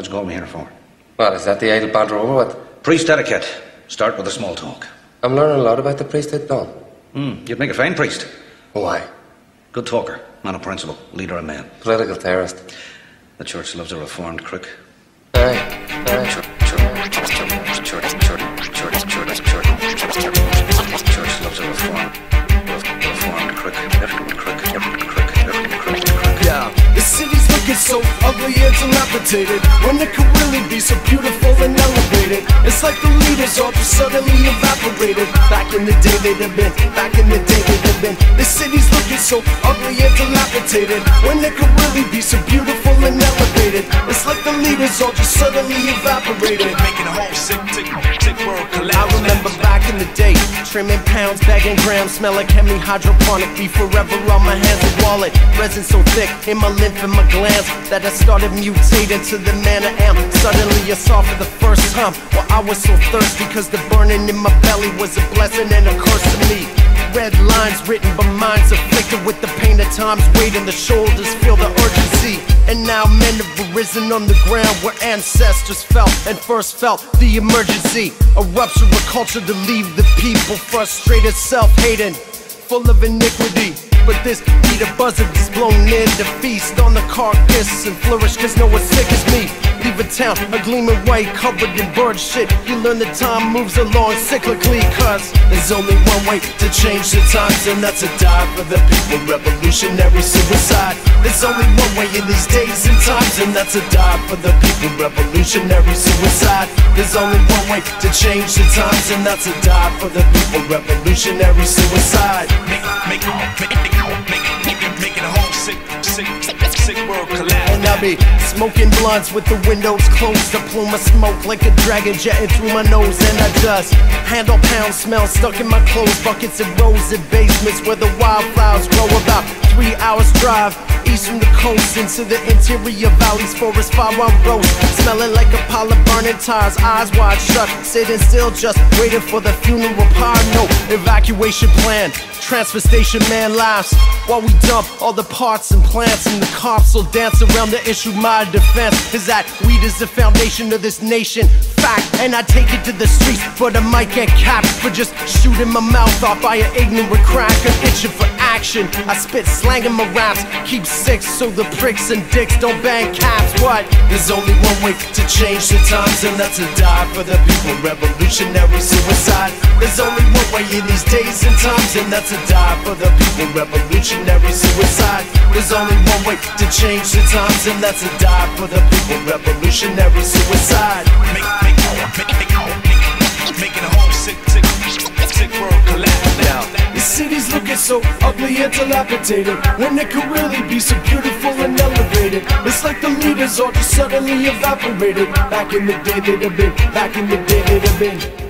What'd you call me here for? Well, is that the idle banter over with? Priest etiquette. Start with a small talk. I'm learning a lot about the priesthood, Don. You'd make a fine priest. Why? Good talker, man of principle, leader of men. Political terrorist. The church loves a reformed crook. Aye. Church loves a reformed crook. Yeah, the city's looking so ugly and dilapidated when it could really be so beautiful and elevated. It's like the leaders all just suddenly evaporated. Back in the day they'd have been, back in the day they'd have been. The city's looking so ugly and dilapidated when it could really be so beautiful and elevated. It's like the leaders all just suddenly evaporated. Making a whole sick world collapse. I remember back in the day, trimming pounds, bagging grams, smell like Hemi hydroponic, be forever on my hands and wallet. Resin so thick in my lymph and my glands that I started mutating to the man I am. Suddenly I saw for the first time why I was so thirsty, cause the burning in my belly was a blessing and a curse to me. Red lines written by minds afflicted with the pain of time's weight, and the shoulders feel the urgency. And now men have arisen on the ground where ancestors felt and first felt the emergency. A rupture of culture to leave the people frustrated, self-hating, full of iniquity. But this beat of buzzard is blown in to feast on the carcass and flourish, cause no one's sick as me. Leave a town, a gleaming white covered in bird shit. You learn that time moves along cyclically, cause there's only one way to change the times, and that's to die for the people. Revolutionary suicide. There's only one way in these days and times, and that's to die for the people. Revolutionary suicide. There's only one way to change the times, and that's to die for the people. Revolutionary suicide. Making a whole sick world collapse. And I be smoking blunts with the windows closed. A plume of smoke like a dragon jetting through my nose. And I just handle pound smell stuck in my clothes. Buckets and rows in basements where the wildflowers grow. About 3 hours drive east from the coast into the interior valleys, forest fire on roast, smelling like a pile of burning tires, eyes wide shut, sitting still just waiting for the funeral pyre. No evacuation plan, transfer station man laughs while we dump all the parts and plants, and the cops will dance around the issue. My defense is that weed is the foundation of this nation, fact, and I take it to the streets, but I might get capped for just shooting my mouth off by an ignorant cracker itching for action. I spit slang in my raps, keep sick so the pricks and dicks don't bang caps. What? There's only one way to change the times, and that's to die for the people. Revolutionary suicide. There's only one way in these days and times, and that's to die for the people. Revolutionary suicide. There's only one way to change the times, and that's to die for the people. Revolutionary suicide. Making a whole sick world collapse. Now, the city's looking so ugly and dilapidated when it could really be so beautiful and elevated. It's like the leaders all just suddenly evaporated. Back in the day they'd have been, back in the day they'd have been.